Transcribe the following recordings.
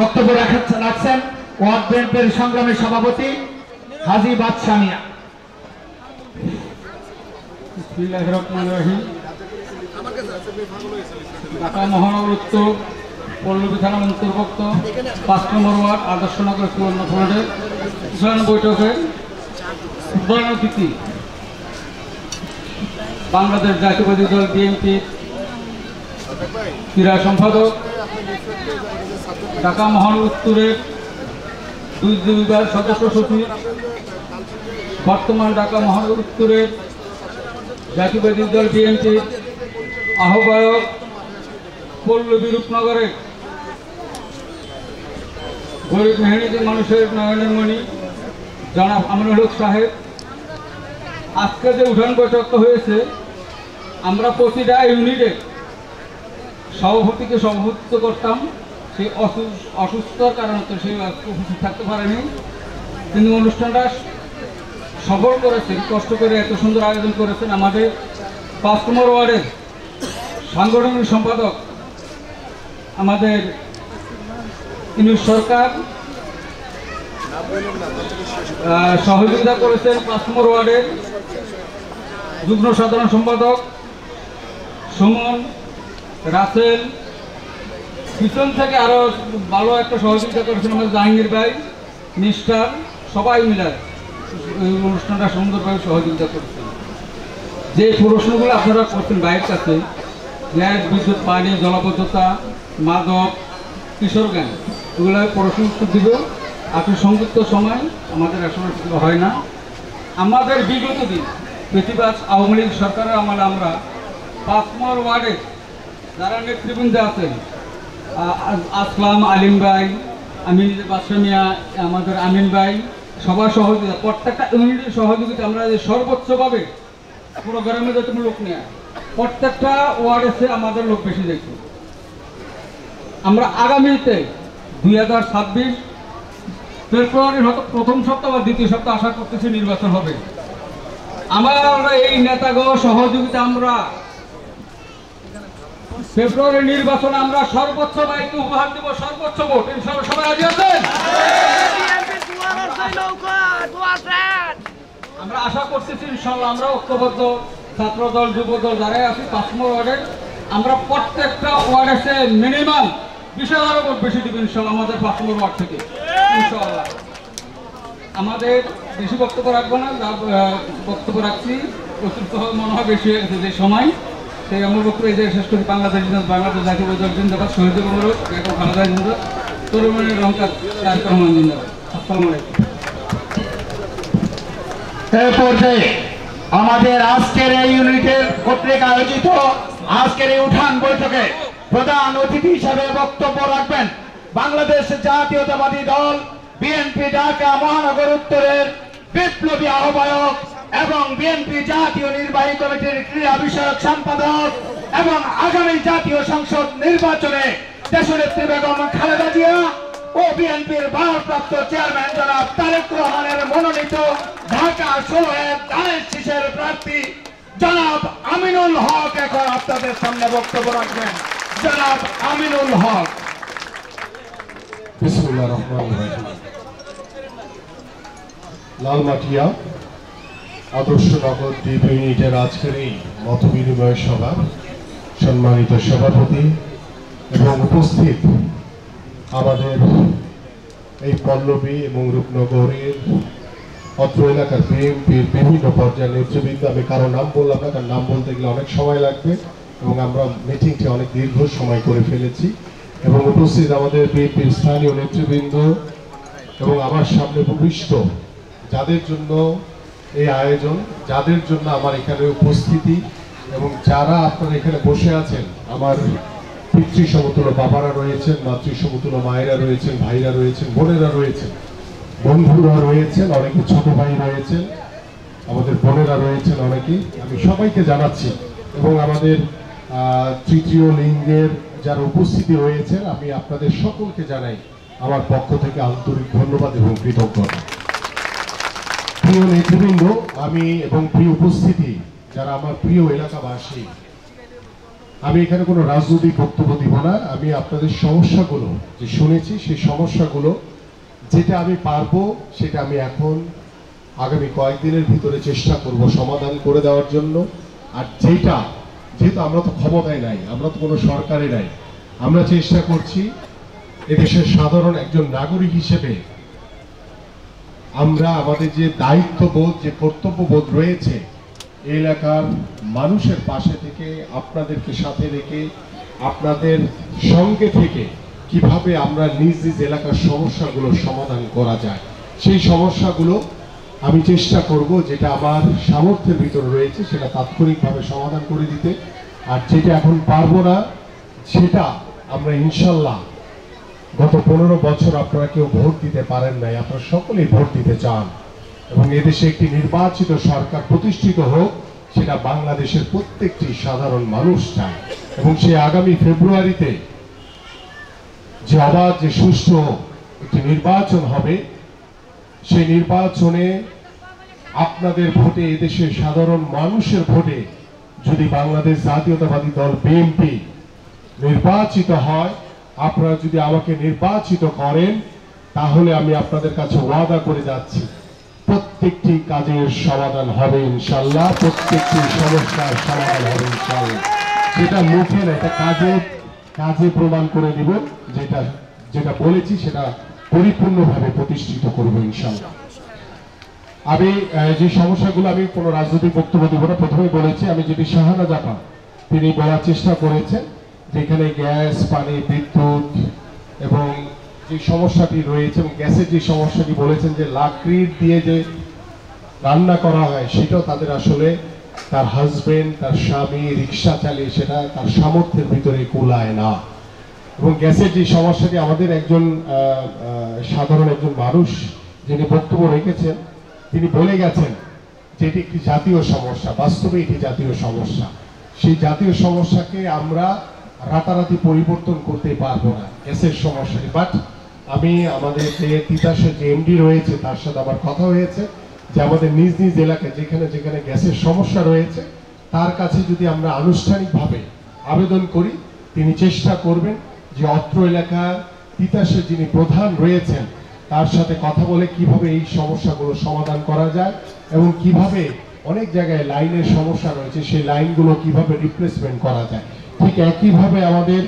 বক্তব্য রাখছেন ওয়ার্ড বিএনপির সংগ্রামী সভাপতি হাজী বাদশা মিয়া। বিসমিল্লাহির রহমানির রহিম। ঢাকা মহানগর উত্তর পল্লবী থানার অন্তর্ভুক্ত ৫ নম্বর ওয়ার্ড আদর্শনগর সুবর্ণপুরের বৈঠকে প্রধান অতিথি বাংলাদেশ জাতীয়তাবাদী দল বিএনপি ক্রীড়া সম্পাদক, ঢাকা মহানগর উত্তরের ২ বিভাগ সদস্য সচিব, বর্তমান ঢাকা মহানগর উত্তরের জাতীয়তাবাদী দল বিএনপির আহ্বায়ক, পল্লবী রূপনগরের গরিব মেহনতি মানুষের নয়নের মণি জনাব আমিনুল হক সাহেব। আজকে যে উঠান বৈঠকটা হয়েছে, আমরা প্রতিটা ইউনিটে সভাপতিকে সভাপতিত্ব করতাম। সেই অসুস্থতার কারণে তো সে উপস্থিত থাকতে পারেনি, কিন্তু অনুষ্ঠানটা সফল করেছেন, কষ্ট করে এত সুন্দর আয়োজন করেছেন। আমাদের ৫ নম্বর ওয়ার্ডের সাংগঠনিক সম্পাদক আমাদের ইউনুস সরকার সহযোগিতা করেছেন। ৫ নম্বর ওয়ার্ডের যুগ্ম সাধারণ সম্পাদক সুমন, রাসেল, পিছন থেকে আরও ভালো একটা সহযোগিতা করেছেন আমাদের জাহাঙ্গীর ভাই, মিস্টার, সবাই মিলে এই অনুষ্ঠানটা সুন্দরভাবে সহযোগিতা করেছেন। যে প্রশ্নগুলো আপনারা করছেন বাইরের কাছে, গ্যাস, বিদ্যুৎ, পানি, জলাবদ্ধতা, মাদক, কিশোর জ্ঞান, এগুলো প্রশ্ন উত্তর দিব। আপনি সংযুক্ত সময় আমাদের আসলে হয় না। আমাদের বিগত দিন বেশিরভাগ আওয়ামী লীগ সরকারের আমলে আমরা ৫ নম্বর ওয়ার্ডে যারা নেতৃবৃন্দে আছেন, আসলাম, আলিম ভাই, আমি বাদশা মিয়া, আমাদের আমিন ভাই, সবার সহযোগিতা, প্রত্যেকটা ইউনিটের সহযোগিতা আমরা যে সর্বোচ্চভাবে পুরো গ্রামে যত লোক নেয়, প্রত্যেকটা ওয়ার্ড এসে আমাদের লোক বেশি দেখবে। আমরা আগামীতে ২০২৬ ফেব্রুয়ারির হয়তো প্রথম সপ্তাহ বা দ্বিতীয় সপ্তাহ আশা করতেছি নির্বাচন হবে। আমরা এই নেতাগণ সহযোগিতা আমরা ফেব্রুয়ারি নির্বাচনে আমরা সর্বোচ্চ বাইকে উপহার দেব, সর্বোচ্চ ভোট। সবাই রাজি আছেন? আমরা আশা করতেছি ইনশাআল্লাহ আমরা ঐক্যবদ্ধ ছাত্র দল, যুব দল যারাই আছি ৫ নম্বর ওয়ার্ডে, আমরা প্রত্যেকটা ওয়ার্ড এসে মিনিমাম ২০,০০০ ভোট বেশি দেব ইনশাআল্লাহ আমাদের ৫ নম্বর ওয়ার্ড থেকে ইনশাআল্লাহ। আমাদের বেশি বক্তব্য রাখবো না, বক্তব্য রাখছি অতিরিক্ত মনে হয় বেশি হয়ে গেছে যে সময়, সেই আমার বক্তব্য এই যে শেষ করি। বাংলাদেশ জাতীয় দল জিন্দাবাদ, শহীদ মোবারক, বেগম খালেদা জিন্দাবাদ, তরুণের রহমান তারেক রহমান জিন্দাবাদ। আসসালামু আলাইকুম। এ পর্যায়ে আমাদের আজকের এই ইউনিটের কর্তৃক আয়োজিত আজকের এই উঠান বৈঠকে প্রধান অতিথি হিসেবে বক্তব্য রাখবেন বাংলাদেশ জাতীয়তাবাদী দল বিএনপি ঢাকা মহানগর উত্তরের বিপ্লবী আহ্বায়ক এবং বিএনপি জাতীয় নির্বাহী কমিটির ক্রীড়া বিষয়ক সম্পাদক এবং আগামী জাতীয় সংসদ নির্বাচনে দেশনেত্রী বেগম খালেদা জিয়া ও বিএনপির ভারপ্রাপ্ত চেয়ারম্যান জনাব তারেক রহমানের মনোনীত ঢাকা ১৬-এর ধানের শীষের প্রার্থী জনাব আমিনুল হক এখন আপনাদের সামনে বক্তব্য রাখবেন। জনাব আমিনুল হক। বিসমিল্লাহির রহমানির রহিম। লালমাটিয়া আদর্শনগর দ্বীপ ইউনিটের আজকের এই মতবিনিময় সভা সম্মানিত সভাপতি এবং উপস্থিত আমাদের এই পল্লবী এবং রূপনগরের অত্র এলাকার বিএনপির বিভিন্ন পর্যায়ের নেতৃবৃন্দ, আমি কারো নাম বললাম না, কারণ নাম বলতে গেলে অনেক সময় লাগবে এবং আমরা মিটিংটি অনেক দীর্ঘ সময় করে ফেলেছি। এবং উপস্থিত আমাদের বিএনপির স্থানীয় নেতৃবৃন্দ এবং আমার সামনে ভূমিষ্ঠ যাদের জন্য এই আয়োজন, যাদের জন্য আমার এখানে উপস্থিতি এবং যারা আপনারা এখানে বসে আছেন, আমার পিতৃ সমতুল্য বাবারা রয়েছেন, মাতৃ সমতুল্য মায়েরা রয়েছেন, ভাইরা রয়েছেন, বোনেরা রয়েছেন, বন্ধুরা রয়েছেন, অনেকে ছোট ভাই রয়েছেন, আমাদের বোনেরা রয়েছেন অনেকেই, আমি সবাইকে জানাচ্ছি। এবং আমাদের তৃতীয় লিঙ্গের যারা উপস্থিতি রয়েছেন, আমি আপনাদের সকলকে জানাই আমার পক্ষ থেকে আন্তরিক ধন্যবাদ এবং কৃতজ্ঞতা। প্রিয় নেতৃবৃন্দ, আমি এবং প্রিয় উপস্থিতি যারা আমার প্রিয় এলাকাবাসী, আমি এখানে কোনো রাজনৈতিক বক্তব্য দিব না। আমি আপনাদের সমস্যাগুলো যে শুনেছি সেই সমস্যাগুলো যেটা আমি পারবো সেটা আমি এখন আগামী কয়েকদিনের ভিতরে চেষ্টা করব সমাধান করে দেওয়ার জন্য। আর যেহেতু আমরা তো ক্ষমতায় নাই, আমরা তো কোনো সরকারে নাই, আমরা চেষ্টা করছি এদেশের সাধারণ একজন নাগরিক হিসেবে আমরা আমাদের যে দায়িত্ববোধ, যে কর্তব্যবোধ রয়েছে এলাকার মানুষের পাশে থেকে, আপনাদেরকে সাথে রেখে, আপনাদের সঙ্গে থেকে কিভাবে আমরা নিজ নিজ এলাকার সমস্যাগুলো সমাধান করা যায় সেই সমস্যাগুলো আমি চেষ্টা করব যেটা আমার সামর্থ্যের ভিতরে রয়েছে সেটা তাৎক্ষণিকভাবে সমাধান করে দিতে। আর যেটা এখন পারবো না সেটা আমরা ইনশাল্লাহ, গত 15 বছর আপনারা কেউ ভোট দিতে পারেন নাই, আপনারা সকলেই ভোট দিতে চান এবং এদেশে একটি নির্বাচিত সরকার প্রতিষ্ঠিত হোক, সেটা বাংলাদেশের প্রত্যেকটি সাধারণ মানুষ চায়। এবং সেই আগামী ফেব্রুয়ারিতে যে অবাধ, যে সুষ্ঠু একটি নির্বাচন হবে, সেই নির্বাচনে আপনাদের ভোটে, এদেশের সাধারণ মানুষের ভোটে যদি বাংলাদেশ জাতীয়তাবাদী দল বিএনপি নির্বাচিত হয়, আপনারা যদি আমাকে নির্বাচিত করেন, তাহলে আমি আপনাদের কাছে ওয়াদা করে যাচ্ছি প্রত্যেকটি কাজের সমাধান হবে ইনশাল্লাহ, প্রত্যেকটি সমস্যার সমাধান হবে ইনশাল্লাহ। সেটা মুখে না, এটা কাজে প্রমাণ করে দিব। যেটা বলেছি সেটা পরিপূর্ণভাবে প্রতিষ্ঠিত করবো ইনশাল্লাহ। আমি যে সমস্যাগুলো, আমি কোনো রাজনৈতিক বক্তব্য দেব না। প্রথমে বলেছি আমি যেটি শাহানা জাপা তিনি বলার চেষ্টা করেছেন, যেখানে গ্যাস, পানি, বিদ্যুৎ এবং যে সমস্যাটি রয়েছে এবং গ্যাসের যে সমস্যাটি বলেছেন যে লাকড়ির দিয়ে যে রান্না করা হয়, সেটাও তাদের আসলে তার হাজবেন্ড, তার স্বামী রিক্সা চালিয়ে সেটা তার সামর্থ্যের ভিতরে কুলায় না। এবং গ্যাসের যে সমস্যাটি, আমাদের একজন সাধারণ একজন মানুষ যিনি বক্তব্য রেখেছেন তিনি বলে গেছেন যে এটি একটি জাতীয় সমস্যা। বাস্তবে এটি জাতীয় সমস্যা। সেই জাতীয় সমস্যাকে আমরা রাতারাতি পরিবর্তন করতে পারবো না, গ্যাসের সমস্যাটি। বাট আমি আমাদের যে তিতাসের যে এমডি রয়েছে তার সাথে আমার কথা হয়েছে যে আমাদের নিজ নিজ এলাকায় যেখানে যেখানে গ্যাসের সমস্যা রয়েছে তার কাছে যদি আমরা আনুষ্ঠানিকভাবে আবেদন করি, তিনি চেষ্টা করবেন যে অত্র এলাকার তিতাসের যিনি প্রধান রয়েছেন তার সাথে কথা বলে কিভাবে এই সমস্যাগুলো সমাধান করা যায় এবং কিভাবে অনেক জায়গায় লাইনের সমস্যা রয়েছে সেই লাইনগুলো কিভাবে রিপ্লেসমেন্ট করা যায়। ঠিক একইভাবে আমাদের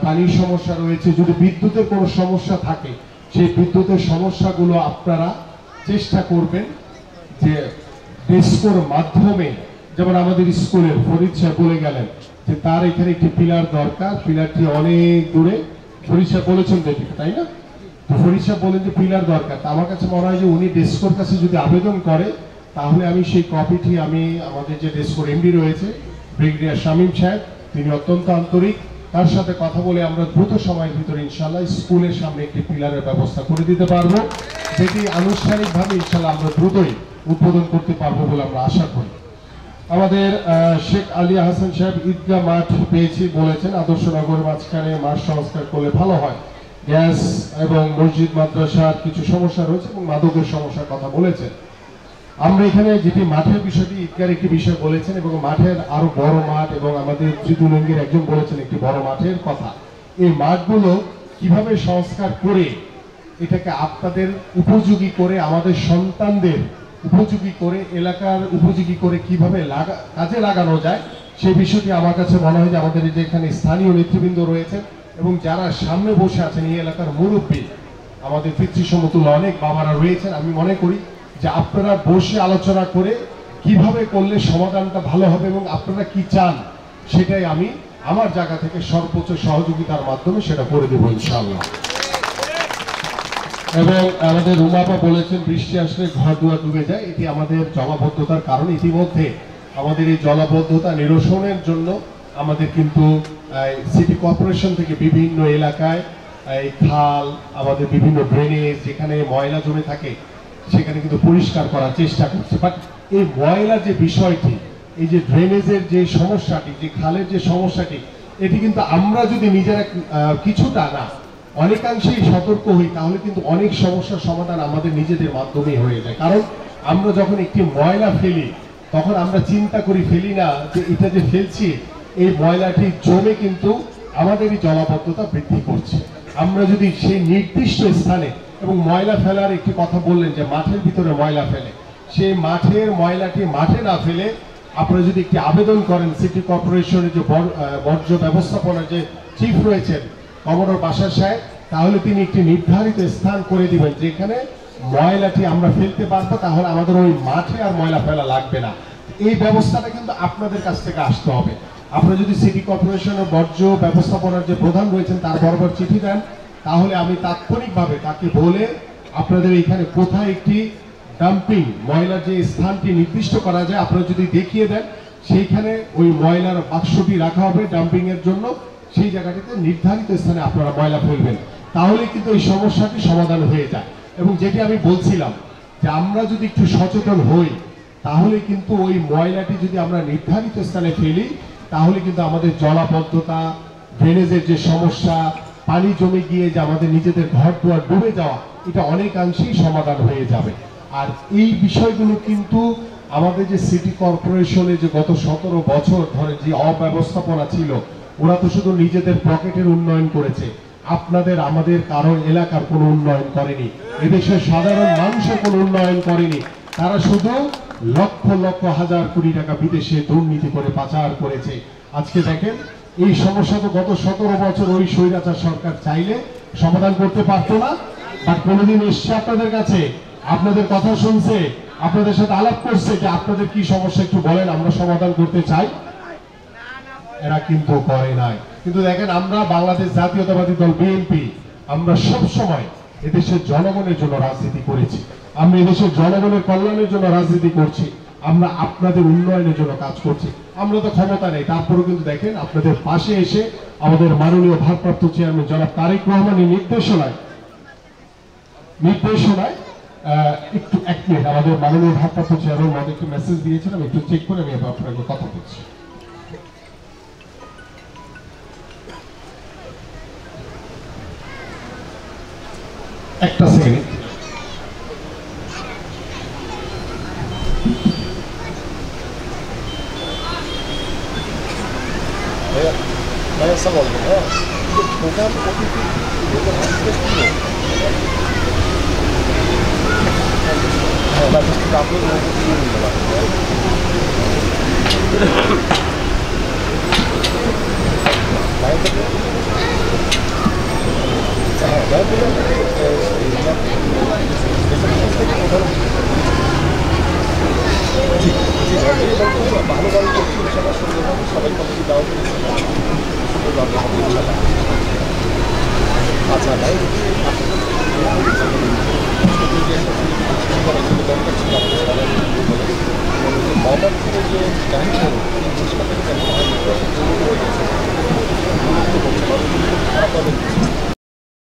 পানির সমস্যা রয়েছে, যদি বিদ্যুতের কোনো সমস্যা থাকে সেই বিদ্যুতের সমস্যাগুলো আপনারা চেষ্টা করবেন যে ডেস্কোর মাধ্যমে, যেমন আমাদের স্কুলের ফরিদ সাহেব বলে গেলেন যে তার এখানে একটি পিলার দরকার, পিলারটি অনেক দূরে, ফরিদ সাহেব বলেছেন দেখি তাই না, তো ফরিদ সাহেব বলেন যে পিলার দরকার। তা আমার কাছে মনে হয় যে উনি ডেস্কোর কাছে যদি আবেদন করে তাহলে আমি সেই কপিটি আমি আমাদের যে ডেস্কোর এমডি রয়েছে ব্রিগেডিয়ার শামীম সাহেব, তিনি অত্যন্ত আন্তরিক, তার সাথে কথা বলে আমরা দ্রুত সময়ের ভিতরে ইনশাল্লাহ স্কুলের সামনে একটি পিলারের ব্যবস্থা করে দিতে পারবো, যেটি আনুষ্ঠানিকভাবে ইনশাল্লাহ আমরা দ্রুতই উদ্বোধন করতে পারবো বলে আমরা আশা করি। আমাদের শেখ আলিয়া হাসান সাহেব ঈদগাহ মাঠ পেয়েছি বলেছেন, আদর্শ নগরের মাঝখানে মাঠ সংস্কার করলে ভালো হয়। গ্যাস এবং মসজিদ মাদ্রাসার কিছু সমস্যা রয়েছে এবং মাদকের সমস্যার কথা বলেছেন। আমরা এখানে যেটি মাঠের বিষয়টি, ঈদগার একটি বিষয় বলেছেন এবং মাঠের আরো বড় মাঠ, এবং আমাদের ত্রিদুলঙ্গির একজন বলেছেন একটি বড় মাঠের কথা। এই মাঠগুলো কিভাবে সংস্কার করে এটাকে আপনাদের উপযোগী করে, আমাদের সন্তানদের উপযোগী করে, এলাকার উপযোগী করে কিভাবে কাজে লাগানো যায় সেই বিষয়টি আমার কাছে মনে হয় যে আমাদের যে এখানে স্থানীয় নেতৃবৃন্দ রয়েছেন এবং যারা সামনে বসে আছেন এই এলাকার মুরব্বী, আমাদের পিতৃসমতুল্য অনেক বাবারা রয়েছেন, আমি মনে করি যে আপনারা বসে আলোচনা করে কিভাবে করলে সমাধানটা ভালো হবে এবং আপনারা কি চান সেটাই আমি আমার জায়গা থেকে সর্বোচ্চ সহযোগিতার মাধ্যমে সেটা করে দেবো ইনশাআল্লাহ। এবং আমাদের রুমাপা বলেছেন বৃষ্টি আসলে ঘর দুয়ার ডুবে যায়, এটি আমাদের জলাবদ্ধতার কারণ। ইতিমধ্যে আমাদের এই জলাবদ্ধতা নিরসনের জন্য আমাদের কিন্তু সিটি কর্পোরেশন থেকে বিভিন্ন এলাকায় খাল, আমাদের বিভিন্ন ড্রেনেজ যেখানে ময়লা জমে থাকে সেখানে কিন্তু পরিষ্কার করার চেষ্টা করছে। বাট এই ময়লার যে বিষয়টি, এই যে ড্রেনেজের যে সমস্যাটি, যে খালের যে সমস্যাটি, এটি কিন্তু আমরা যদি নিজেরা কিছুটা না অনেকাংশেই সতর্ক হই তাহলে কিন্তু অনেক সমস্যার সমাধান আমাদের নিজেদের মাধ্যমেই হয়ে যায়। কারণ আমরা যখন একটি ময়লা ফেলি তখন আমরা চিন্তা করি ফেলি না যে এটা যে ফেলছি এই ময়লাটি জমে কিন্তু আমাদের এই জলাবদ্ধতা বৃদ্ধি করছে। আমরা যদি সেই নির্দিষ্ট স্থানে, এবং ময়লা ফেলার একটি কথা বললেন যে মাঠের ভিতরে ময়লা ফেলে, সেই মাঠের ময়লাটি মাঠে না ফেলে আপনারা যদি একটি আবেদন করেন সিটি কর্পোরেশনের যে বর্জ্য ব্যবস্থাপনার যে চিফ রয়েছেন কমোডর বাশার সাহেব, তাহলে তিনি একটি নির্ধারিত স্থান করে দিবেন যেখানে ময়লাটি আমরা ফেলতে পারবো, তাহলে আমাদের ওই মাঠে আর ময়লা ফেলা লাগবে না। এই ব্যবস্থাটা কিন্তু আপনাদের কাছ থেকে আসতে হবে। আপনারা যদি সিটি কর্পোরেশনের বর্জ্য ব্যবস্থাপনার যে প্রধান রয়েছেন তার বরাবর চিঠি দেন, তাহলে আমি তাৎক্ষণিকভাবে তাকে বলে আপনাদের এখানে কোথায় একটি ডাম্পিং ময়লার যে স্থানটি নির্দিষ্ট করা যায় আপনারা যদি দেখিয়ে দেন, সেইখানে ওই ময়লার বাক্সটি রাখা হবে ডাম্পিং এর জন্য, সেই জায়গাটিতে নির্ধারিত স্থানে আপনারা ময়লা ফেলবেন, তাহলে কিন্তু এই সমস্যাটি সমাধান হয়ে যায়। এবং যেটি আমি বলছিলাম যে আমরা যদি একটু সচেতন হই, তাহলে কিন্তু ওই ময়লাটি যদি আমরা নির্ধারিত স্থানে ফেলি, তাহলে কিন্তু আমাদের জলাবদ্ধতা, ড্রেনেজের যে সমস্যা, পানি জমে গিয়ে যে আমাদের নিজেদের ঘর দুয়ার ডুবে যাওয়া, এটা অনেকাংশেই সমাধান হয়ে যাবে। আর এই বিষয়গুলো কিন্তু আমাদের যে সিটি কর্পোরেশনে যে গত 17 বছর ধরে যে অব্যবস্থাপনা ছিল, ওরা তো শুধু নিজেদের পকেটের উন্নয়ন করেছে, আপনাদের আমাদের কারো এলাকার কোনো উন্নয়ন করেনি, এদেশের সাধারণ মানুষের কোনো উন্নয়ন করেনি। তারা শুধু লক্ষ লক্ষ হাজার কোটি টাকা বিদেশে দুর্নীতি করে পাচার করেছে। আজকে দেখেন এই সমস্যা তো গত 17 বছর ওই স্বৈরাচার সরকার চাইলে সমাধান করতে পারতো না, বা কোনোদিন এসছে আপনাদের কাছে, আপনাদের কথা শুনছে, আপনাদের সাথে আলাপ করছে যে আপনাদের কি সমস্যা একটু বলেন, আমরা সমাধান করতে চাই? এরা কিন্তু করে নাই। কিন্তু দেখেন আমরা বাংলাদেশ জাতীয়তাবাদী দল বিএনপি, আমরা সব সময় এদেশের জনগণের জন্য রাজনীতি করেছি, আমরা এদেশের জনগণের কল্যাণের জন্য রাজনীতি করছি, আমরা আপনাদের উন্নয়নের জন্য কাজ করছি। আমরা তো ক্ষমতা নেই, তারপরেও কিন্তু দেখেন আপনাদের পাশে এসে আমাদের মাননীয় ভারপ্রাপ্ত চেয়ারম্যান জনাব তারেক রহমানের নির্দেশনায় একটু এক মিনিট, আমাদের মাননীয় ভারপ্রাপ্ত চেয়ারম্যান আমাদের একটু মেসেজ দিয়েছেন, আমি একটু চেক করে আমি আপনাকে কথা বলছি। একটা সেকেন্ড। আচ্ছা ভাই যে